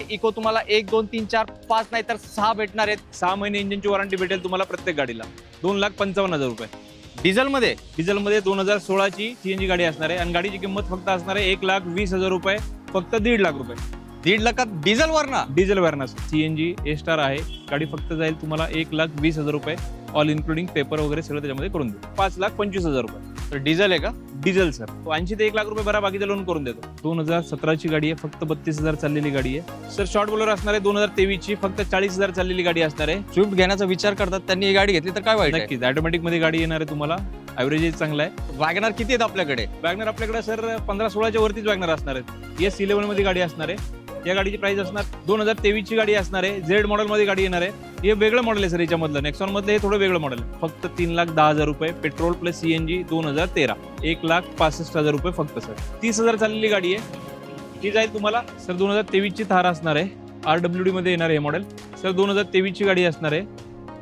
Eco तुम्हाला 1 2 3 4 5 नाही तर 6 भेटणार आहेत। 6 महिने इंजिनची वॉरंटी भेटेल तुम्हाला प्रत्येक गाडीला। 2,55,000 रुपये डिझेलमध्ये डिझेलमध्ये 2016 ची सीएनजी गाडी असणार आहे आणि गाडीची किंमत फक्त असणार आहे 1,20,000 रुपये, फक्त 1.5 लाख रुपये 1.5 लाखात डिझेल वरना डिझेल वेरनस सीएनजी ए स्टार आहे। गाडी फक्त जाईल तुम्हाला 1,20,000 रुपये, ऑल इन्क्लुडिंग पेपर वगैरे सगळं त्याच्यामध्ये करून देऊ। 5,25,000 रुपये तर डिझेल आहे का? डिझेल सर 80 ते 1 लाख रुपये भरा, बाकीचं लोन करून देतो। 2017 ची गाडी आहे, फक्त 32,000 चाललेली गाडी आहे सर। शॉर्ट बोलर असणार आहे 2023 ची, फक्त 40,000 चाललेली गाडी असणार आहे। स्विफ्ट घेण्याचा विचार करतात त्यांनी ही गाडी घेतली तर काय वाईट आहे? नक्कीच ऑटोमॅटिक मध्ये गाडी येणार आहे तुम्हाला, ऍव्हरेज चांगला आहे। वॅगनर किती आहेत आपल्याकडे? वॅगनर आपल्याकडे सर 15-16 च्या वरतीच वॅगनर असणार आहेत। S11 मध्ये गाडी असणार आहे। या गाडीची प्राइस असणार 2023 ची गाडी असणार आहे। झेड मॉडेल मध्ये गाडी येणार आहे। हे वेगळं मॉडेल आहे सर याच्यामधलं, नेक्सॉन मधलं हे थोडं वेगळं मॉडेल आहे। फक्त 3,10,000 रुपये, पेट्रोल प्लस सीएनजी 2013, 1,65,000 रुपये फक्त सर। 30,000 चाललेली गाडी आहे, ती जाईल तुम्हाला सर 2023 ची थार असणार आहे। RWD मध्ये येणार आहे हे मॉडेल सर। 2023 ची गाडी असणार आहे,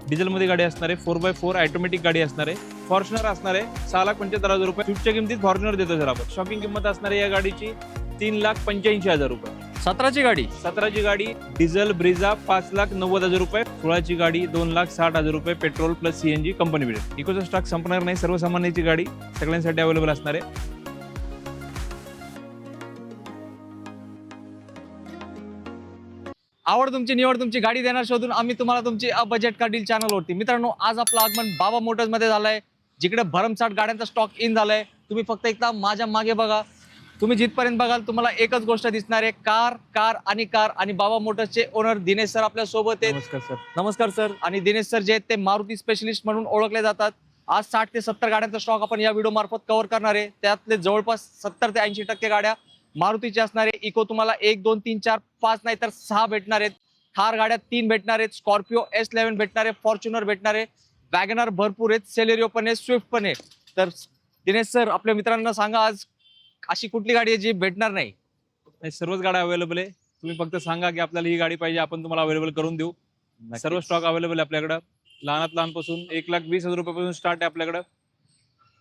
डिझेल मध्ये गाडी असणार आहे, 4x4 ऑटोमॅटिक गाडी असणार आहे। फॉर्च्युनर असणार आहे 6,75,000 रुपये। स्विफ्टच्या किमतीत फॉर्च्युनर देतो सर आपण। शॉकिंग किंमत असणार आहे या गाडीची 3,85,000 रुपये। 17ची गाडी 17 ची गाडी डिझेल ब्रिझा 5,90,000 रुपये। 16 ची गाडी 2,60,000 रुपये, पेट्रोल प्लस सीएनजी कंपनी भेटेल। इकोचा स्टॉक संपणार नाही, सर्वसामान्यांची गाडी सगळ्यांसाठी अवेलेबल असणार आहे। आवड तुमची निवड तुमची, गाडी देणार शोधून आम्ही तुम्हाला तुमची बजेट का डील चॅनलवरती। मित्रांनो, आज आपलं आगमन बाबा मोटर्स मध्ये झालंय, जिकडे भरमसाठ गाड्यांचा स्टॉक इन झालाय। तुम्ही फक्त एकदा माझ्या मागे बघा, तुम्ही जिथपर्यंत बघाल तुम्हाला एकच गोष्ट दिसणार आहे, कार कार आणि कार। आणि बाबा मोटर्सचे ओनर दिनेश सर आपल्या सोबत आहेत। नमस्कार सर। नमस्कार सर। आणि दिनेश सर जे आहेत ते मारुती स्पेशलिस्ट म्हणून ओळखले जातात। आज 60 ते 70 गाड्यांचा स्टॉक आपण या व्हिडिओ मार्फत कव्हर करणार आहे। त्यातले जवळपास 70 ते 80% गाड्या मारुतीची असणार आहे। इको तुम्हाला 1 2 3 4 5 नाही तर 6 भेटणार आहेत। थार गाड्या 3 भेटणार आहेत, स्कॉर्पिओ S11 भेटणार आहे, फॉर्च्युनर भेटणार आहे, वॅगनर भरपूर आहेत, सेलेरिओ पण आहे, स्विफ्ट पण आहे। तर दिनेश सर, आपल्या मित्रांना सांगा आज अशी कुठली गाडी आहे जी भेटणार नाही? सर्वच गाड्या अवेलेबल आहे, तुम्ही फक्त सांगा की आपल्याला ही गाडी पाहिजे, आपण तुम्हाला अवेलेबल करून देऊ। सर्व स्टॉक अवेलेबल आहे आपल्याकडे। लहानात लहानपासून 1,20,000 रुपयापासून स्टार्ट आहे आपल्याकडे।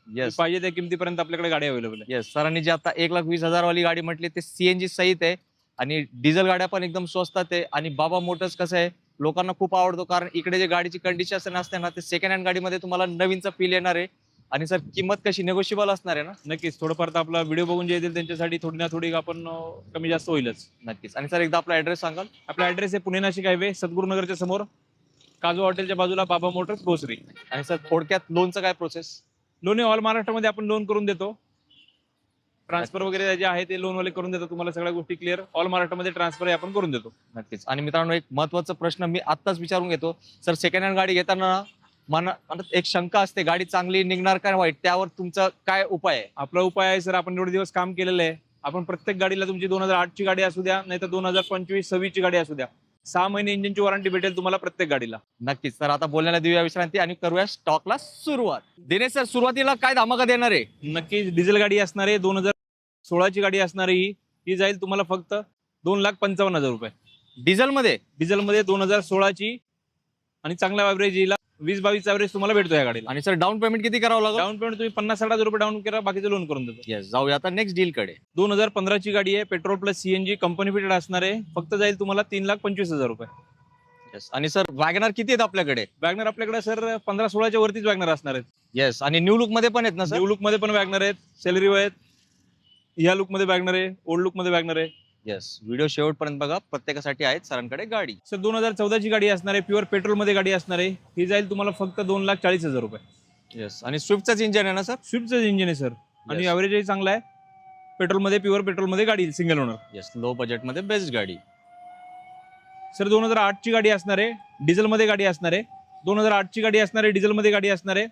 येस पाहिजे त्या किमतीपर्यंत आपल्याकडे गाडी अवेलेबल आहे। येस सरांनी जी आता 1,20,000 वाली गाडी म्हटली ते सीएनजी सहित आहे आणि डिझेल गाड्या पण एकदम स्वस्तात आहे। आणि बाबा मोटर्स कसं आहे, लोकांना खूप आवडतो, कारण इकडे जे गाडीची कंडिशन असते ना, ते सेकंड हँड गाडीमध्ये तुम्हाला नवीनचा फील येणार आहे। आणि सर किंमत कशी नेगोशिएबल असणार आहे ना? नक्कीच, थोडंफार तर आपला व्हिडिओ बघून जे येतील त्यांच्यासाठी थोडी ना थोडी आपण कमी जास्त होईलच। नक्कीच। आणि सर एकदा आपला ऍड्रेस सांगाल? आपला ऍड्रेस आहे पुणे नाशिक हायवे, सद्गुरुनगरच्या समोर, काजू हॉटेलच्या बाजूला, बाबा मोटर्स भोसरी। आणि सर थोडक्यात लोनचं काय प्रोसेस? लोन ऑल महाराष्ट्रामध्ये आपण लोन करून देतो। ट्रान्सफर वगैरे जे आहे ते लोन वाले करून देतो तुम्हाला, सगळ्या गोष्टी क्लिअर। ऑल महाराष्ट्रामध्ये ट्रान्सफर आपण करून देतो। नक्कीच। आणि मित्रांनो, एक महत्त्वाचा प्रश्न मी आत्ताच विचारून घेतो सर, सेकंड हँड गाडी घेताना मनात एक शंका असते, गाडी चांगली निघणार का वाईट, त्यावर तुमचा काय उपाय आहे? आपला उपाय आहे सर, आपण एवढे दिवस काम केलेलं आहे, आपण प्रत्येक गाडीला तुमची 2008 ची गाडी असू द्या नाही तर 2025-26 ची गाडी असू द्या, 6 महिने इंजिनची वॉरंटी भेटेल तुम्हाला प्रत्येक गाडीला। नक्कीच सर, आता बोलण्याला देऊया विश्रांती आणि करूया स्टॉकला सुरुवात। दिनेश सर, सुरुवातीला काय धमाका देणार आहे? नक्कीच डिझेल गाडी असणार आहे, 2016 ची गाडी असणार आहे। ही जाईल तुम्हाला फक्त 2,55,000 रुपये डिझेलमध्ये 2016 ची, आणि चांगला ॲव्हरेज येईल, 20-22 ॲव्हरेज तुम्हाला भेटतो या गाडीला। आणि सर डाऊन पेमेंट किती करावं लागेल? डाऊन पेमेंट तुम्ही 50-60,000 रुपये डाऊन करा, बाकीचं लोन करून देतो। येस, जाऊया आता नेक्स्ट डील कडे। 2015 ची गाडी आहे, petrol plus CNG company fitted असणार आहे, फक्त जाईल तुम्हाला 3,25,000 रुपये। येस। आणि सर वॅगनर किती आहेत आपल्याकडे? वॅगनर आपल्याकडे सर 15-16 च्या वरतीच वॅगनर असणार आहेत। येस। आणि न्यू लुक मध्ये पण आहेत ना सर? न्यू लुक मध्ये पण वॅगनर आहेत, सेलेरिओ आहेत, या लुक मध्ये वॅगनर आहे, ओल्ड लुक मध्ये वॅगनर आहे। येस, व्हिडिओ शेवटपर्यंत बघा, प्रत्येकासाठी आहेत सरांकडे गाडी। सर 2014 ची गाडी असणार आहे, प्युअर पेट्रोल मध्ये गाडी असणार आहे, ही जाईल तुम्हाला फक्त 2,40,000 रुपये। येस। आणि स्विफ्टचाच इंजन आहे ना सर? स्विफ्टचं इंजिन आहे सर, आणि ॲव्हरेजही चांगला आहे, पेट्रोल मध्ये, प्युअर पेट्रोल मध्ये गाडी, single owner. Yes, low budget मध्ये बेस्ट गाडी। सर 2008 ची गाडी असणार आहे, डिझेल मध्ये गाडी असणार आहे, 2008 ची गाडी असणार आहे, डिझेल मध्ये गाडी असणार आहे,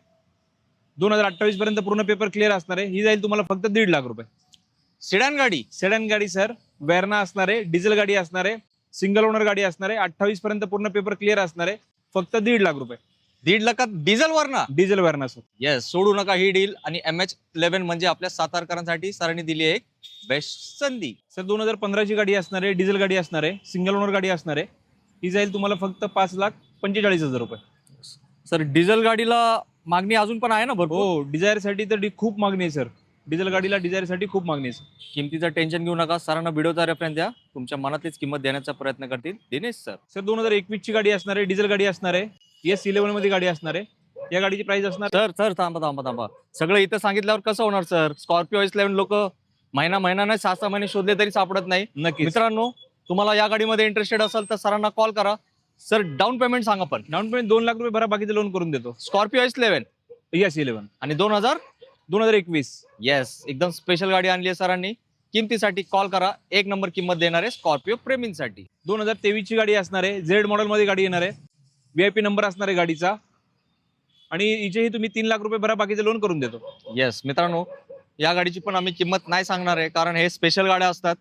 2028 पर्यंत पूर्ण पेपर क्लिअर असणार आहे, ही जाईल तुम्हाला फक्त 1.5 लाख रुपये। सिडान गाडी? सेडन गाडी सर, वेरना असणार आहे, डिझेल गाडी असणार आहे, सिंगल ओनर गाडी असणार आहे, 28 पर्यंत पूर्ण पेपर क्लिअर असणार आहे, फक्त 1.5 लाख रुपये। 1.5 लाखात diesel Verna? Diesel Verna sir. Yes, सोडू नका ही डील। आणि MH11 म्हणजे आपल्या सातारकरांसाठी सरांनी दिली एक बेस्ट संधी। सर 2015 ची गाडी असणार आहे, डिझेल गाडी असणार आहे, सिंगल ओनर गाडी असणार आहे, ही जाईल तुम्हाला फक्त 5,45,000 रुपये। सर डिझेल गाडीला मागणी अजून पण आहे ना भरपूर? हो, डिझायर साठी तर खूप मागणी आहे सर। डिझेल गाडीला डिझायरसाठी खूप मागणी आहे. किमतीचं टेन्शन घेऊ नका, सरांना व्हिडिओचा रेफरन्स द्या, तुमच्या मनातलीच किंमत देण्याचा प्रयत्न करतील दिनेश सर. सर 2021 ची गाडी असणार आहे, डिझेल गाडी असणार आहे, S11 मध्ये गाडी असणार आहे. या गाडीची प्राइस असणार सर सर थांबा, सगळं इथं सांगितल्यावर कसं होणार सर? स्कॉर्पिओ S11 लोक महिना नाही 6 महिने शोधले तरी सापडत नाही. नक्की. मित्रांनो, तुम्हाला या गाडीमध्ये इंटरेस्टेड असेल तर सरांना कॉल करा. सर डाऊन पेमेंट सांगा. पण डाऊन पेमेंट 2 लाख रुपये भरा, बाकीचं लोन करून देतो. स्कॉर्पिओ S11 S11 आणि 2021 येस, एकदम स्पेशल गाडी आणली आहे सरांनी. किमतीसाठी कॉल करा. 1 नंबर किंमत देणार आहे स्कॉर्पिओ प्रेमींसाठी. 2023 ची गाडी असणार आहे, झेड मॉडेल मध्ये गाडी येणार आहे, VIP नंबर असणार आहे गाडीचा, आणि हिचेही तुम्ही 3 लाख रुपये भरा, बाकीचं लोन करून देतो. येस मित्रांनो, या गाडीची पण आम्ही किंमत नाही सांगणार आहे, कारण हे स्पेशल गाड्या असतात,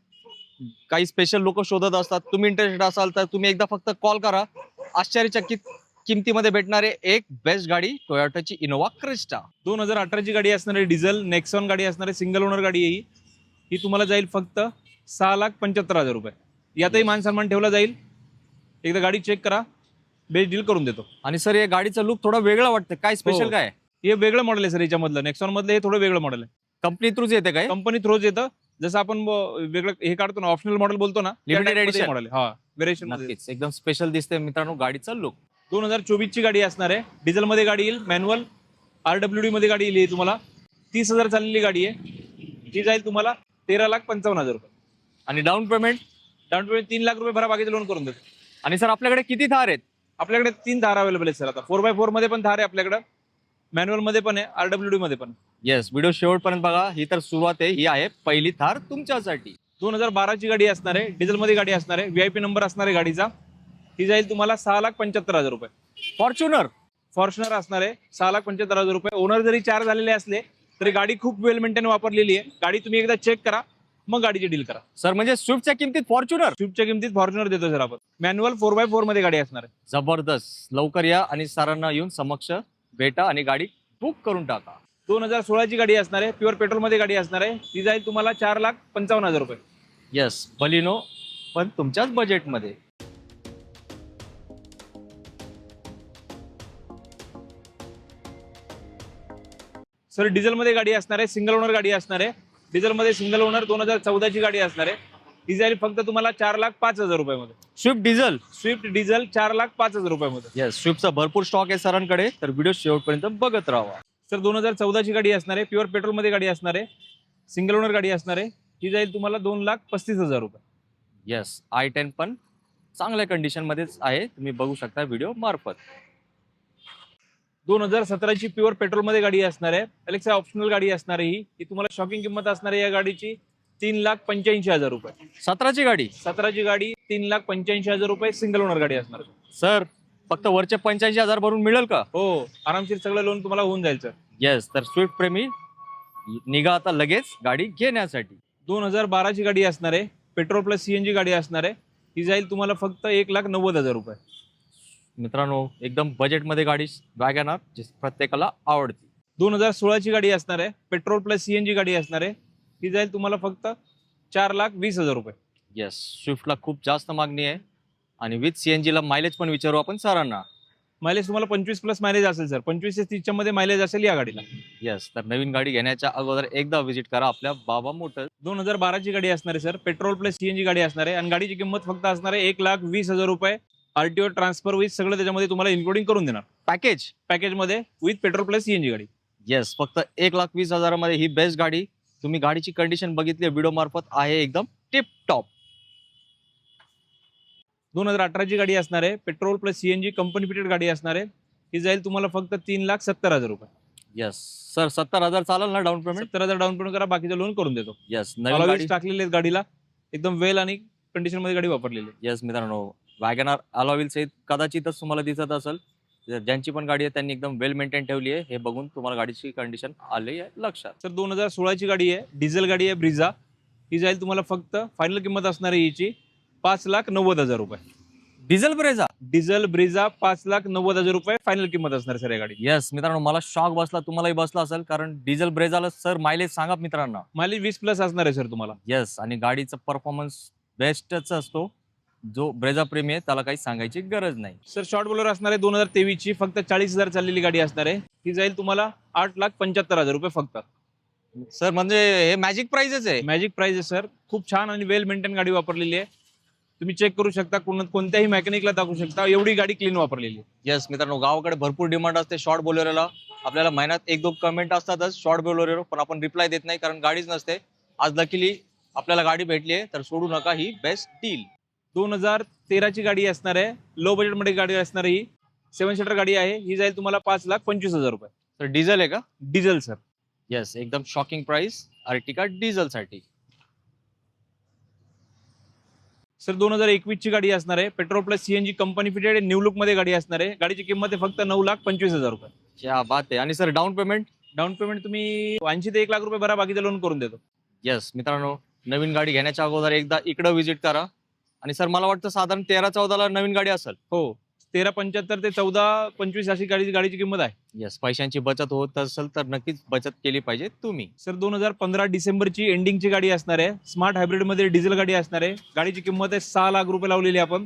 काही स्पेशल लोक शोधत असतात. तुम्ही इंटरेस्टेड असाल तर तुम्ही एकदा फक्त कॉल करा. आश्चर्यचकित किमतीमध्ये भेटणारे एक बेस्ट गाडी टोयोटाची इनोवा क्रिस्टा. 2018 ची गाडी असणार आहे, डिझेल नेक्सॉन गाडी असणार आहे, सिंगल ओनर गाडी आहे ही तुम्हाला जाईल फक्त 6,75,000 रुपये. यातही मान सन्मान ठेवला जाईल. एकदा गाडी चेक करा, बेस्ट डील करून देतो. आणि सर या गाडीचं लुक थोडं वेगळं वाटतं, काय स्पेशल हो. काय? हे वेगळं मॉडेल आहे सर, याच्यामधलं नेक्सॉन मधलं हे थोडं वेगळं मॉडेल आहे. कंपनी थ्रूच येते काय? कंपनी थ्रोज येतं. जसं आपण वेगळं हे काढतो ना, ऑप्शनल मॉडेल बोलतो ना, Limited edition. मॉडेल. हा, व्हेरिएशन. नक्कीच एकदम स्पेशल दिसते मित्रांनो गाडीचं लुक. 2024 ची गाडी असणार आहे, डिझेल मध्ये गाडी येईल, मॅन्युअल RWD मध्ये गाडी येईल. तुम्हाला 30,000 चाललेली गाडी आहे, जी जाईल तुम्हाला 13,55,000 रुपये. आणि down payment? Down payment 3 lakh रुपये भरा, बाकीचं लोन करून देतो. आणि सर आपल्याकडे किती थार आहेत? आपल्याकडे 3 थार अवेलेबल आहेत सर. आता 4x4 मध्ये पण थार आहे आपल्याकडे, मॅन्युअल मध्ये पण आहे, RWD मध्ये पण. येस, व्हिडिओ शेवटपर्यंत बघा. ही तर सुरुवात आहे, ही आहे पहिली थार तुमच्यासाठी. 2012 ची गाडी असणार आहे, डिझेल मध्ये गाडी असणार आहे, VIP नंबर असणार आहे गाडीचा. ती जाईल तुम्हाला 6,75,000 रुपये. फॉर्च्युनर असणार आहे, 6,75,000 रुपये. ओनर जरी 4 झालेले असले तरी गाडी खूप वेल मेंटेन वापरलेली आहे. गाडी तुम्ही एकदा चेक करा, मग गाडीची डील करा. सर म्हणजे स्विफ्टच्या किमतीत फॉर्च्युनर? स्विफ्टच्या किमतीत फॉर्च्युनर देतो सर आपण. मॅन्युअल 4x4 मध्ये गाडी असणार आहे. जबरदस्त. लवकर या आणि सरांना येऊन समक्ष भेटा आणि गाडी बुक करून टाका. 2016 ची गाडी असणार आहे, प्युअर पेट्रोल मध्ये गाडी असणार आहे. ती जाईल तुम्हाला 4,55,000 रुपये. येस, बलिनो पण तुमच्याच बजेटमध्ये. सर डिझेल मध्ये गाडी असणार आहे, सिंगल ओनर गाडी असणार आहे. डिझेल मध्ये सिंगल ओनर 2014 ची गाडी असणार आहे. ती जाईल फक्त तुम्हाला 4,05,000 रुपये मध्ये. Swift diesel? स्विफ्ट डिझेल 4,05,000 रुपये मध्ये. येस, स्विफ्टचा भरपूर स्टॉक आहे सरांकडे, तर व्हिडिओ शेवटपर्यंत बघत राहा. सर 2014 ची गाडी असणार आहे, प्युअर पेट्रोल मध्ये गाडी असणार आहे, सिंगल ओनर गाडी असणार आहे. ती जाईल तुम्हाला 2,35,000 रुपये. येस, i10 पण चांगल्या कंडिशन मध्येच आहे, तुम्ही बघू शकता व्हिडिओ मार्फत. 2017 ची प्युअर पेट्रोल मध्ये गाडी असणार आहे, अलेक्सा ऑप्शनल गाडी असणार आहे. ही तुम्हाला शॉकिंग किंमत असणार आहे या गाडीची 3,85,000 रुपये. 17ची गाडी? 17 ची गाडी 3,85,000 रुपये, सिंगल ओनर गाडी असणार आहे. सर फक्त वरचे 85,000 भरून मिळेल का? हो, आरामशीर सगळं लोन तुम्हाला होऊन जाईल सर. येस, तर स्विफ्ट प्रेमी निघा आता लगेच गाडी घेण्यासाठी. 2012 ची गाडी असणार आहे, पेट्रोल प्लस CNG गाडी असणार आहे. ती जाईल तुम्हाला फक्त 1,90,000 रुपये. मित्रांनो एकदम बजेटमध्ये गाडी वॅगनआर जी प्रत्येकाला आवडते. 2016 ची गाडी असणार आहे, पेट्रोल प्लस CNG गाडी असणार आहे. ती जाईल तुम्हाला फक्त 4,20,000 रुपये. येस, स्विफ्टला खूप जास्त मागणी आहे आणि विथ CNG ला मायलेज पण विचारू आपण सरांना. मायलेज तुम्हाला 25 प्लस मायलेज असेल सर, 25 ते 30 मध्ये मायलेज असेल या गाडीला. येस, तर नवीन गाडी घेण्याच्या अगोदर एकदा व्हिजिट करा आपल्या बाबा मोटर्स. 2012 ची गाडी असणार आहे सर, पेट्रोल प्लस CNG गाडी असणार आहे, आणि गाडीची किंमत फक्त असणार आहे 1,20,000 रुपये. RTO ट्रान्सफर विथ सगळं त्याच्यामध्ये तुम्हाला इन्क्लुडिंग करून देणार पॅकेज मध्ये विथ पेट्रोल प्लस CNG गाडी. येस, फक्त 1,20,000 मध्ये ही बेस्ट गाडी. तुम्ही गाडीची कंडिशन बघितली व्हिडिओ मार्फत, आहे एकदम टिप टॉप. 2018 ची गाडी असणार आहे, petrol plus CNG company fitted गाडी असणार आहे. ही जाईल तुम्हाला फक्त 3,70,000 रुपये. येस सर, 70,000 चालेल ना डाऊन पेमेंट? 70,000 डाऊन पेमेंट करा, बाकीचं लोन करून देतो. येस, नवीन गाडी टाकलेले आहेत गाडीला, एकदम वेल आणि कंडिशन मध्ये गाडी वापरलेली आहे. येस मित्रांनो, वॅगनआर अलॉय सहित कदाचितच तुम्हाला दिसत असेल. ज्यांची पण गाडी आहे त्यांनी एकदम वेल मेंटेन ठेवली आहे, हे बघून तुम्हाला गाडीची कंडिशन आली आहे लक्षात. सर 2016 ची गाडी आहे, डिझेल गाडी आहे, ब्रिझा. ही जाईल तुम्हाला फक्त फायनल किंमत असणार आहे हिची 5,90,000 रुपये. Diesel Brezza? डिझेल ब्रिझा 5,90,000 रुपये फायनल किंमत असणार सर या गाडी. येस मित्रांनो, मला शॉक बसला, तुम्हालाही बसला असेल, कारण डिझेल ब्रेझाला सर मायलेज सांगा मित्रांनो. मायलेज 20 प्लस असणार आहे सर तुम्हाला. येस, आणि गाडीचा परफॉर्मन्स बेस्टच असतो. जो ब्रेझा प्रेमी आहे त्याला काही सांगायची गरज नाही. सर शॉर्ट बोलर असणार आहे 2023 ची, फक्त 40,000 चाललेली गाडी असणार आहे. ही जाईल तुम्हाला 8,75,000 रुपये फक्त. सर म्हणजे हे मॅजिक प्राइसच आहे. मॅजिक प्राइस आहे सर. खूप छान आणि वेल मेंटेन गाडी वापरलेली आहे. तुम्ही चेक करू शकता, कोणत्याही मेकॅनिकला दाखवू शकता, एवढी गाडी क्लीन वापरलेली आहे. येस मित्रांनो, गावाकडे भरपूर डिमांड असते शॉर्ट बोलेरोला. आपल्याला महिन्यात 1-2 कमेंट असतातच शॉर्ट बोलेरो, पण आपण रिप्लाय देत नाही कारण गाडीच नसते. आज लकीली आपल्याला गाडी भेटली आहे, तर सोडू नका ही बेस्ट डील. 2013 ची गाडी असणार आहे. लो बजेट मध्ये गाडी असणार आहे. ही 7 सीटर गाडी आहे. ही जाईल तुम्हाला 5,25,000 रुपये. तर डिझेल आहे का? Diesel sir. येस, एकदम शॉकिंग प्राइस अर्टिका डिझेल साठी. सर 2021 ची गाडी असणार आहे. Petrol plus CNG company fitted new look मध्ये गाडी असणार आहे. गाडीची किंमत आहे फक्त 9,25,000 रुपये. क्या बात आहे. आणि sir down payment? Down payment तुम्ही 80 ते 1 लाख रुपये भरा, बाकीचं लोन करून देतो. येस मित्रांनो, नवीन गाडी घेण्याच्या अगोदर एकदा इकडे व्हिजिट करा. आणि सर मला वाटतं साधारण 13-14 ला नवीन गाडी असेल. हो, 13,75 ते 14,25 अशी गाडीची किंमत आहे. येस, पैशांची बचत होत असेल तर नक्कीच बचत केली पाहिजे तुम्ही. सर 2015 डिसेंबरची एंडिंगची गाडी असणार आहे. स्मार्ट हायब्रिड मध्ये डिझेल गाडी असणार आहे. गाडीची किंमत आहे 6 लाख रुपये लावलेली आहे. आपण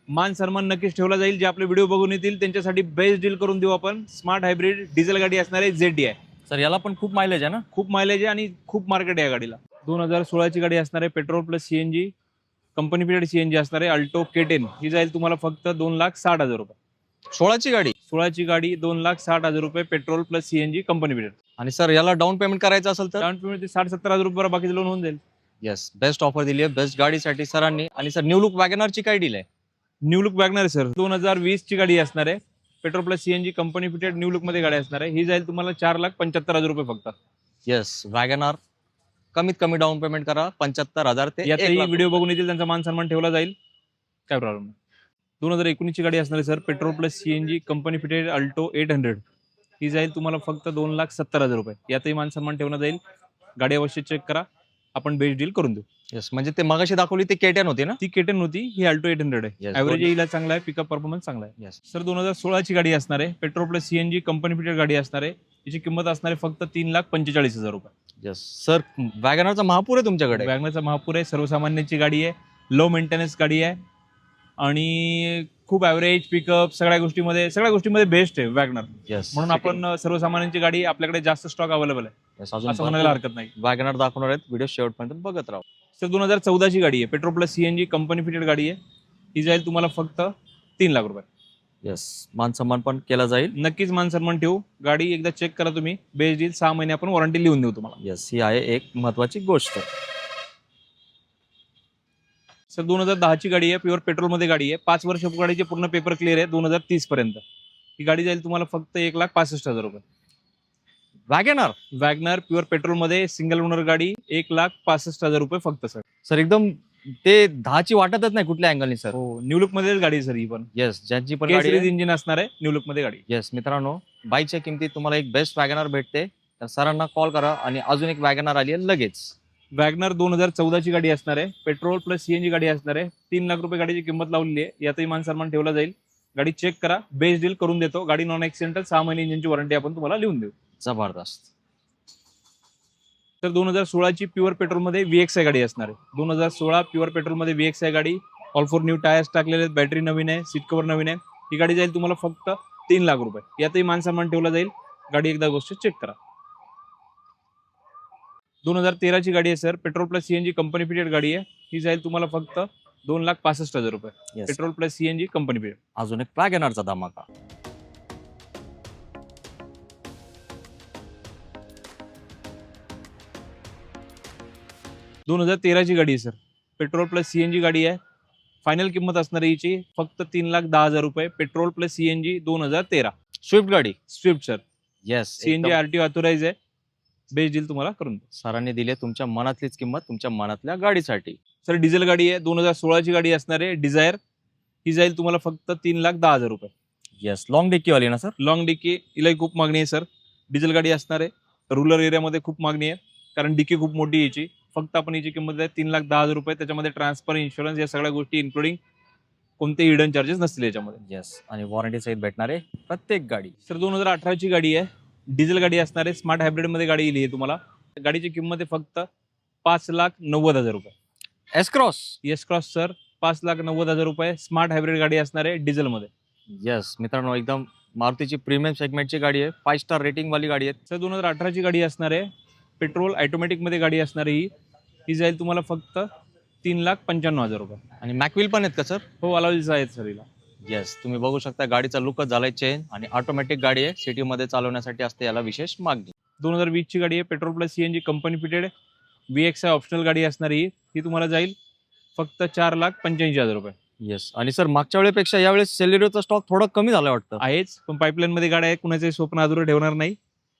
मान सन्मान नक्कीच ठेवला जाईल. जे आपले व्हिडिओ बघून येतील त्यांच्यासाठी बेस्ट डील करून देऊ आपण. स्मार्ट हायब्रिड डिझेल गाडी असणार आहे. ZDI. सर याला पण खूप मायलेज आहे ना? खूप मायलेज आहे आणि खूप मार्केट आहे या गाडीला. 2016 ची गाडी असणार आहे. Petrol plus CNG company period CNG असणार आहे. Alto K10. ही जाईल तुम्हाला फक्त 2,60,000 रुपये. 16 ची गाडी? 16 ची गाडी 2,60,000 रुपये. Petrol plus CNG company period. आणि सर याला डाऊन पेमेंट करायचं असेल तर? डाऊन पेमेंट 60-70,000 रुपये, बाकीचं लोन होऊन जाईल. येस, बेस्ट ऑफर दिली आहे बेस्ट गाडीसाठी सरांनी. आणि सर न्यू लुक वॅगनरची काय डील आहे? न्यू लुक वॅगनर सर 2020 ची गाडी असणार आहे. Petrol plus CNG company fitted new look मध्ये गाडी असणार आहे. ही जाईल तुम्हाला 4,75,000 रुपये फक्त. येस, वॅगनर कमीत कमी डाऊन पेमेंट करा 75,000 ते 1 यातही लाख. व्हिडिओ बघून येतील, त्यांचा मान सन्मान ठेवला जाईल, काय प्रॉब्लेम नाही. 2019 ची गाडी असणार आहे sir. Petrol plus CNG company fitted Alto 800. ही जाईल तुम्हाला फक्त 2,70,000 रुपये. यातही मान सन्मान ठेवला जाईल. गाडी अवश्य चेक करा, आपण बेस्ट डील करून देऊ. येस, म्हणजे ते मगाशी दाखवली ती K10 होती ना? ती K10 होती, ही अल्टो 800 आहे. Yes, ॲव्हरेज दोन्ही- येईल चांगला आहे, पिकअप परफॉर्मन्स चांगला आहे. येस. सर 2016 ची गाडी असणार आहे. Petrol plus CNG company fitted गाडी असणार आहे. याची किंमत असणार आहे फक्त 3,45,000 रुपये. येस सर, वॅगनरचा महापूर आहे तुमच्याकडे? वॅगनरचा महापूर आहे. सर्वसामान्यांची गाडी आहे. लो मेंटेनन्स गाडी आहे आणि खूप ॲव्हरेज पिकअप सगळ्या गोष्टीमध्ये बेस्ट आहे वॅगनर. येस, म्हणून आपण सर्वसामान्यांची गाडी आपल्याकडे जास्त स्टॉक अवेलेबल आहे असं म्हणायला हरकत नाही. वॅगनर दाखवणार आहेत, व्हिडिओ शेवटपर्यंत बघत राहा. सर 2014 ची गाडी आहे. Petrol plus CNG company fitted गाडी आहे. ही जाईल तुम्हाला फक्त 3 लाख रुपये. येस, मान सन्मान पण केला जाईल. नक्कीच मान सन्मान ठेवू. गाडी एकदा चेक करा तुम्ही, बेस्ट डील. 6 महिने आपण वॉरंटी लिहून देऊ तुम्हाला. येस, ही आहे एक महत्वाची गोष्ट. सर 2010 ची गाडी आहे. प्युअर पेट्रोल मध्ये गाडी आहे. 5 वर्ष गाडीचे पूर्ण पेपर क्लिअर आहे 2030 पर्यंत. ही गाडी जाईल तुम्हाला फक्त 1,65,000 रुपये. वॅगनर वॅगनर प्युअर पेट्रोल मध्ये सिंगल ओनर गाडी 1,65,000 रुपये फक्त सर. सर एकदम ते 10 ची वाटतच नाही कुठल्या अँगलनी सर. हो, न्यू लुक मध्ये गाडी आहे सर ही पण. येस, ज्यांची पण गाडी सिरीज आहे. इंजिन असणार आहे न्यू लुक मध्ये गाडी. येस मित्रांनो, बाईकच्या किमतीत तुम्हाला एक बेस्ट वॅगनर भेटते, तर सरांना कॉल करा. आणि अजून एक वॅगनर आली आहे लगेच. वॅगनर 2014 ची गाडी असणार आहे. पेट्रोल प्लस सीएनजी गाडी असणार आहे. 3 लाख रुपये गाडीची किंमत लावलेली आहे. यातही मान सन्मान ठेवला जाईल. गाडी चेक करा, बेस्ट डील करून देतो. गाडी नॉन ऍक्सिडेंटल 6 महिने इंजिनची वॉरंटी आपण तुम्हाला लिहून देऊ. जबरदस्त. तर 2016 ची प्युअर पेट्रोल मध्ये VXI गाडी असणार आहे. 2016 प्युअर पेट्रोल मध्ये VXI गाडी. ऑल फोर न्यू टायर्स टाकलेले आहेत. बॅटरी नवीन आहे. सीट कव्हर नवीन आहे. ही गाडी जाईल तुम्हाला फक्त 3 लाख रुपये. यातही मान सन्मान ठेवला जाईल. गाडी एकदा गोष्ट चेक करा. 2013 ची गाडी आहे sir. Petrol plus CNG company period गाडी आहे. ही जाईल तुम्हाला फक्त 2,65,000 रुपये. Yes. Petrol plus CNG company period. अजून एक वॅगनरचा धमाका. 2013 ची गाडी आहे सर. पेट्रोल प्लस सीएनजी गाडी आहे. फायनल किंमत असणार आहे हिची फक्त 3,10,000 रुपये. पेट्रोल प्लस सीएनजी 2013 स्विफ्ट गाडी. Swift sir. Yes, CNG RTO authorize आहे. बेस्ट डील तुम्हाला करून देऊ. सरांनी दिली तुमच्या मनातलीच किंमत तुमच्या मनातल्या गाडीसाठी. सर डिझेल गाडी आहे. 2016 ची गाडी असणार आहे. डिझायर. ही जाईल तुम्हाला फक्त 3,10,000 रुपये. येस, लॉंग डिक्की वाली ना सर? Long dickey. हिलाही खूप मागणी आहे सर. डिझेल गाडी असणार आहे. रूरल एरियामध्ये खूप मागणी आहे कारण डिकी खूप मोठी आहे याची. फक्त आपण याची किंमत आहे 3,10,000 रुपये. त्याच्यामध्ये ट्रान्सफर, इन्शुरन्स या सगळ्या गोष्टी इन्क्लुडिंग कोणते हिडन चार्जेस नसतील याच्यामध्ये. येस, आणि वॉरंटी सहित भेटणार आहे प्रत्येक गाडी. सर 2018 ची गाडी आहे. डिझेल गाडी असणार आहे. स्मार्ट हायब्रिड मध्ये गाडी येईल आहे तुम्हाला. गाडीची किंमत आहे फक्त 5,90,000 रुपये. S cross. Yes cross sir. 5,90,000 रुपये. स्मार्ट हायब्रिड गाडी असणार आहे डिझेल मध्ये. येस मित्रांनो, एकदम मारुतीची प्रीमियम सेगमेंटची गाडी आहे. 5 स्टार रेटिंग वाली गाडी आहे. सर 2018 ची गाडी असणार आहे. पेट्रोल ऑटोमॅटिकमध्ये गाडी असणारी ही जाईल तुम्हाला फक्त 3,95,000 रुपये. आणि मॅकविल पण आहेत का सर? हो, अलाउज आहेत सर हिला. येस, तुम्ही बघू शकता गाडीचा लुकच झालाय चेंज आणि ऑटोमॅटिक गाडी आहे, सिटीमध्ये चालवण्यासाठी असते याला विशेष मागणी. 2020 ची गाडी आहे, petrol plus CNG company fitted VXI optional गाडी असणारी ही तुम्हाला जाईल फक्त 4,85,000 रुपये. येस, आणि सर मागच्या वेळेपेक्षा यावेळेस सेलेरिओचा स्टॉक थोडा कमी झालाय वाटतं. आहेच, पण पाईपलाईन मध्ये गाड्या आहे, कुणाचे स्वप्न अधुरं ठेवणार नाही,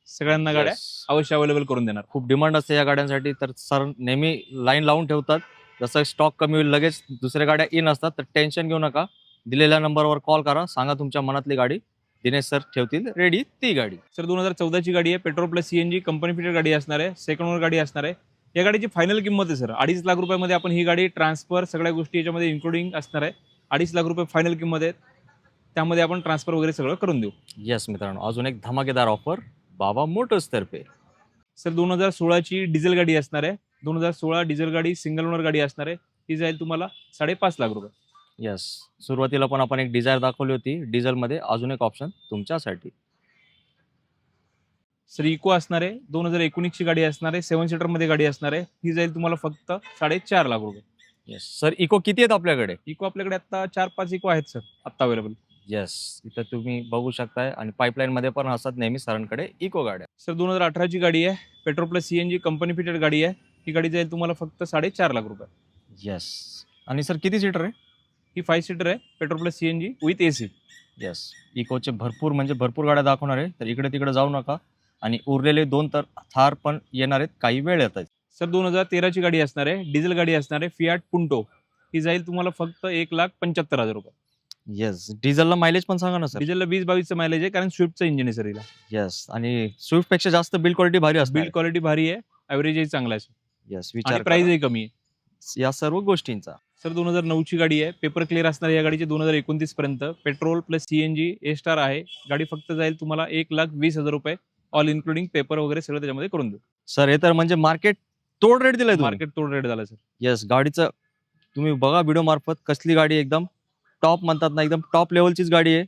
सगळ्यांना गाड्या Yes. अवश्य अवेलेबल करून देणार. खूप डिमांड असते या गाड्यांसाठी, तर सर नेहमी लाईन लावून ठेवतात. जसं स्टॉक कमी होईल लगेच दुसऱ्या गाड्या इन असतात, तर टेन्शन घेऊ नका. दिलेल्या नंबरवर कॉल करा, सांगा तुमच्या मनातली गाडी, दिनेश सर ठेवतील रेडी ती गाडी. सर 2014 ची गाडी आहे, petrol plus CNG company fitted गाडी असणार आहे, सेकंड ओनर गाडी असणार आहे. या गाडीची फायनल किंमत आहे सर 2.5 लाख रुपयामध्ये आपण ही गाडी ट्रान्सफर सगळ्या गोष्टी याच्यामध्ये इन्क्लुडिंग असणार आहे. 2.5 लाख रुपये फायनल किंमत आहे, त्यामध्ये आपण ट्रान्सफर वगैरे सगळं करून देऊ. येस मित्रांनो, अजून एक धमाकेदार ऑफर बाबा मोटर्स तर्फे. सर 2016 ची डिझेल गाडी असणार आहे. 2016 डिझेल गाडी सिंगल ओनर गाडी असणार आहे, ही जाईल तुम्हाला 5.5 लाख रुपये. येस, सुरुवातीला पण आपण एक डिझायर दाखवली होती डिझेलमध्ये, अजून एक ऑप्शन तुमच्यासाठी. सर इको असणार आहे, 2019 ची गाडी असणार आहे, 7 सीटर मध्ये गाडी असणार आहे, ही जाईल तुम्हाला फक्त 4.5 लाख रुपये. येस सर, इको किती आहेत आपल्याकडे? इको आपल्याकडे आता 4-5 इको आहेत सर आता अवेलेबल. येस, इथं तुम्ही बघू शकताय, आणि पाईपलाईन मध्ये पण असतात नेहमी सरांकडे इको गाड्या. सर 2018 ची गाडी आहे, petrol plus CNG company fitted गाडी आहे, ही गाडी जाईल तुम्हाला फक्त 4.5 लाख रुपये. येस, आणि सर किती सीटर आहे? ही 5 सीटर आहे, petrol plus CNG with AC. Yes, इकोचे भरपूर म्हणजे भरपूर गाड्या दाखवणार आहे, तर इकडे तिकडे जाऊ नका. आणि उरलेले 2 तर थार पण येणार आहेत, काही वेळ येत आहेत. सर 2013 ची गाडी असणार आहे, डिझेल गाडी असणार आहे, फियाट पुंटो, ही जाईल तुम्हाला फक्त 1,75,000 रुपये. येस, डिझेलला मायलेज पण सांगा ना सर. डिझेलला 20-22 मायलेज आहे, कारण स्विफ्टचं इंजिन आहे सर हिला. येस, आणि स्विफ्ट पेक्षा जास्त बिल्ड क्वालिटी भारी असते. बिल्ड क्वालिटी भारी आहे, ॲव्हरेजही चांगला आहे येस, आणि विचार प्राइसही कमी आहे. करा या सर्व गोष्टींचा. सर 2009 ची गाडी आहे, पेपर क्लिअर असणार या गाडीची 2029 पर्यंत, petrol plus CNG A star आहे. गाडी फक्त जाईल तुम्हाला 1,20,000 रुपये, ऑल इन्क्लुडिंग पेपर वगैरे सगळं त्याच्यामध्ये करून देऊ. सर हे तर म्हणजे मार्केट तोड रेट दिलाय तुम्ही. मार्केट तोड रेट झाला सर. येस, गाडीचं तुम्ही बघा व्हिडिओ मार्फत, कसली गाडी एकदम टॉप म्हणतात ना, एकदम टॉप लेवलचीच गाडी आहे.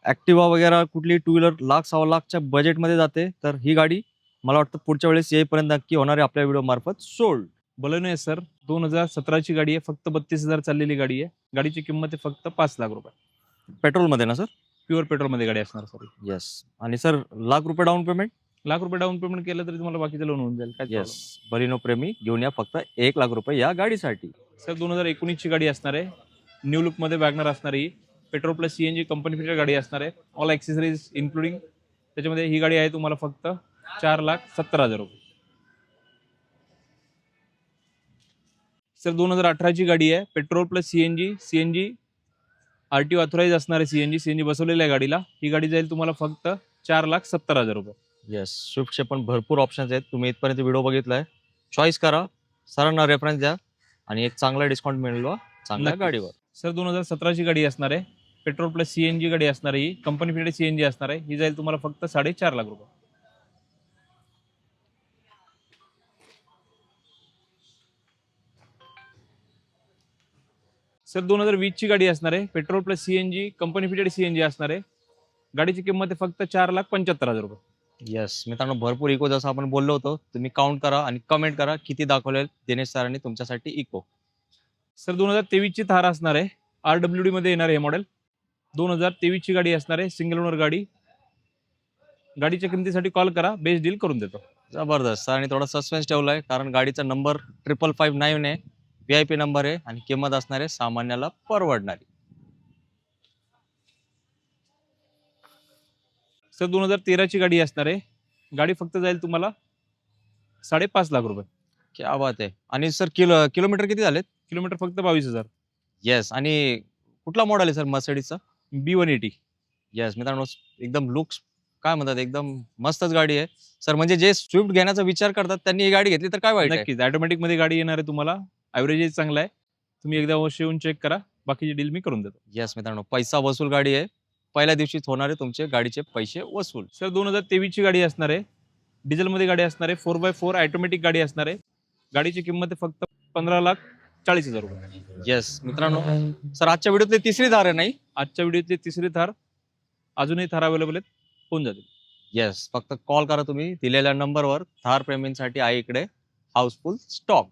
ऍक्टिवा वगैरे कुठली टू व्हीलर 1,00,000-1.25 लाखच्या बजेटमध्ये जाते, तर ही गाडी मला वाटतं पुढच्या वेळेस येईपर्यंत नक्की होणार आहे आपल्या व्हिडिओ मार्फत सोल्ड. बलेनो आहे सर, 2017 ची गाडी आहे, फक्त 32,000 चाललेली गाडी आहे. गाडीची किंमत आहे फक्त 5 लाख रुपये. पेट्रोलमध्ये ना सर? प्युअर पेट्रोलमध्ये गाडी असणार सर. येस, आणि sir ₹1,00,000 down payment? ₹1,00,000 down payment केलं तरी तुम्हाला बाकीचं लोन होऊन जाईल. काय येस, बलिनो प्रेमी घेऊन या फक्त ₹1,00,000 या गाडीसाठी. सर 2019 ची गाडी असणार आहे, न्यू लुकमध्ये वॅगनर असणार आहे, petrol plus CNG company fitted गाडी असणार आहे, ऑल ॲक्सेसरीज इन्क्लुडिंग. त्याच्यामध्ये ही गाडी आहे तुम्हाला फक्त 4,70,000 रुपये. सर 2018 ची गाडी आहे, petrol plus CNG RTO authorise असणार आहे, CNG बसवलेल्या आहे गाडीला. ही गाडी जाईल तुम्हाला फक्त 4,70,000 रुपये. येस, स्विफ्टचे पण भरपूर ऑप्शन्स आहेत. तुम्ही इथपर्यंत व्हिडिओ बघितलाय, चॉईस करा, सरांना रेफरन्स द्या, आणि एक चांगला डिस्काउंट मिळवा चांगल्या नक्कीच. गाडीवर. सर 2017 ची गाडी असणार आहे, पेट्रोल प्लस CNG गाडी असणार आहे, ही कंपनी फिटेड CNG असणार आहे, ही जाईल तुम्हाला फक्त 4.5 लाख रुपये. सर 2020 ची गाडी असणार आहे, petrol plus CNG company fitted CNG असणार आहे, गाडीची किंमत आहे फक्त 4,75,000 रुपये. येस मित्रांनो, भरपूर इको जसं आपण बोललो होतो, तुम्ही काउंट करा आणि कमेंट करा किती दाखवले दिनेश सरांनी तुमच्यासाठी इको. सर 2023 ची थार असणार आहे, RWD मध्ये येणार आहे हे मॉडेल. 2023 ची गाडी असणार आहे, सिंगल ओनर गाडी. गाडीच्या किमतीसाठी कॉल करा, बेस्ट डील करून देतो. जबरदस्त, सरांनी थोडा सस्पेन्स ठेवलाय, कारण गाडीचा नंबर 5559 आहे, VIP नंबर आहे, आणि किंमत असणार आहे सामान्याला परवडणारी. सर 2013 ची गाडी असणार आहे, गाडी फक्त जाईल तुम्हाला 5.5 लाख रुपये. क्या बात आहे. आणि सर किलोमीटर किती झालेत? किलोमीटर फक्त 22,000. येस, आणि कुठला मॉडेल आहे सर मर्सिडीजचा? B180. येस मित्रांनो, एकदम लुक्स काय म्हणतात, एकदम मस्तच गाडी आहे सर. म्हणजे जे स्विफ्ट घेण्याचा विचार करतात त्यांनी ही गाडी घेतली तर काय वाईट आहे? नक्कीच ऑटोमॅटिक मध्ये गाडी येणार आहे तुम्हाला, ॲव्हरेज चांगला आहे. तुम्ही एकदा अवश्य येऊन चेक करा, बाकीची डील मी करून देतो. येस मित्रांनो, पैसा वसूल गाडी आहे, पहिल्या दिवशीच होणारे तुमचे गाडीचे पैसे वसूल. सर 2023 ची गाडी असणार आहे, डिझेलमध्ये गाडी असणार आहे, 4x4 ऑटोमॅटिक गाडी असणार आहे, गाडीची किंमत आहे फक्त 15,40,000 रुपये. येस मित्रांनो, सर आजच्या व्हिडिओतली तिसरी धार आहे नाही? आजच्या व्हिडिओतली तिसरी थार, अजूनही थार अवेलेबल आहेत, होऊन जातील. येस, फक्त कॉल करा तुम्ही दिलेल्या नंबरवर. थार प्रेमींसाठी आहे इकडे हाऊसफुल स्टॉक.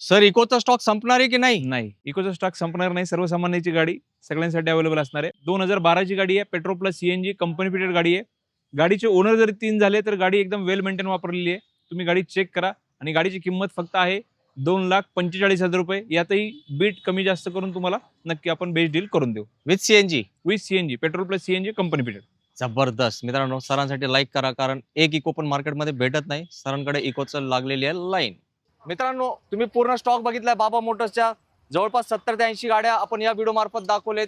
सर, इकोचा स्टॉक संपणार आहे की नाही? नाही, इकोचा स्टॉक संपणार नाही. सर्वसामान्यांची गाडी सगळ्यांसाठी अवेलेबल असणार आहे. 2012ची गाडी आहे. Petrol plus CNG company fitted गाडी आहे. गाडीचे ओनर जरी 3 झाले तर गाडी एकदम वेल मेंटेन वापरलेली आहे. तुम्ही गाडी चेक करा. आणि गाडीची किंमत फक्त आहे 2,45,000 रुपये. यातही बीट कमी जास्त करून तुम्हाला नक्की आपण बेस्ट डील करून देऊ. With CNG. With CNG, petrol plus CNG company fitted. जबरदस्त. मित्रांनो, सरांसाठी लाईक करा, कारण एक इको पण मार्केटमध्ये भेटत नाही. सरांकडे इकोचं लागलेली आहे लाईन. मित्रांनो, तुम्ही पूर्ण स्टॉक बघितलाय बाबा मोटर्सच्या. जवळपास 70 ते 80 गाड्या आपण या व्हिडिओ मार्फत दाखवलेत.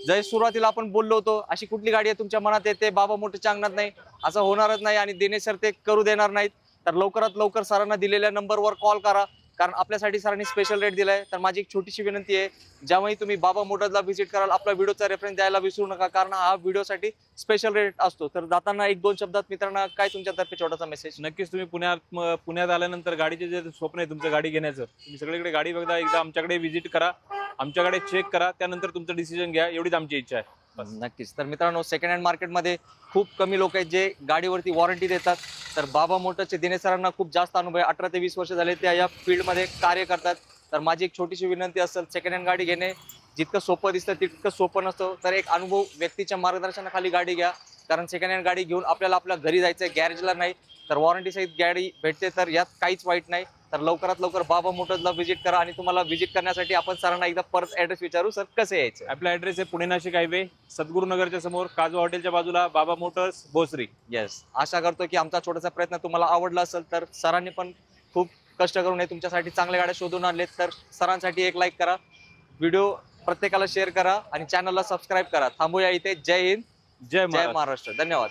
जय सुरुवातीला आपण बोललो होतो, अशी कुठली गाडी आहे तुमच्या मनात येते बाबा मोटर्सच्या अंगणात नाही, असं होणारच नाही. आणि दिनेश सर ते करू देणार नाहीत. तर लवकरात लवकर सरांना दिलेल्या नंबरवर कॉल करा, कारण आपल्यासाठी सरांनी स्पेशल रेट दिलाय. तर माझी एक छोटीशी विनंती आहे, ज्यावेळी तुम्ही बाबा मोटर्सला व्हिजिट कराल, आपला व्हिडिओचा रेफरन्स द्यायला विसरू नका, कारण हा व्हिडिओसाठी स्पेशल रेट असतो. तर जाताना 1-2 शब्दात मित्रांना काय तुमच्यातर्फे छोटासा मेसेज? नक्कीच तुम्ही पुण्यात आल्यानंतर गाडीचे जे स्वप्न आहे तुमचं गाडी घेण्याचं, तुम्ही सगळीकडे गाडी बघता, एकदा आमच्याकडे व्हिजिट करा, आमच्याकडे चेक करा, त्यानंतर तुमचं डिसिजन घ्या. एवढीच आमची इच्छा आहे. नक्कीच. तर मित्रांनो, सेकंड हँड मार्केटमध्ये खूप कमी लोक आहेत जे गाडीवरती वॉरंटी देतात. तर बाबा मोटर्सचे दिनेश सरांना खूप जास्त अनुभव आहे. 18 ते 20 वर्ष झाले ते या फील्डमध्ये कार्य करतात. तर माझी एक छोटीशी विनंती असेल, सेकंड हँड गाडी घेणे जितकं सोपं दिसतं तितकं सोपं नसतं. तर एक अनुभव व्यक्तीच्या मार्गदर्शनाखाली गाडी घ्या, कारण सेकंड हँड गाडी घेऊन आपल्याला आपल्या घरी जायचं आहे, गॅरेजला नाही. तर वॉरंटी सहित गाडी भेटते, तर यात काहीच वाईट नाही. तर लवकरात लवकर बाबा मोटर्सला व्हिजिट करा. आणि तुम्हाला व्हिजिट करण्यासाठी आपण सरांना एकदा परत ऍड्रेस विचारू. सर, कसे यायचं? आपला ऍड्रेस आहे पुणे नाशिक हायवे, सद्गुरुनगरच्या समोर, काजू हॉटेलच्या बाजूला, बाबा मोटर्स, भोसरी. येस, आशा करतो की आमचा छोटासा प्रयत्न तुम्हाला आवडला असेल. तर सरांनी पण खूप कष्ट करून तुमच्यासाठी चांगल्या गाड्या शोधून आणलेत. तर सरांसाठी एक लाईक करा, व्हिडिओ प्रत्येकाला शेअर करा आणि चॅनलला सबस्क्राईब करा. थांबूया इथे. जय हिंद, जय जय महाराष्ट्र. महाराष्ट्र. धन्यवाद.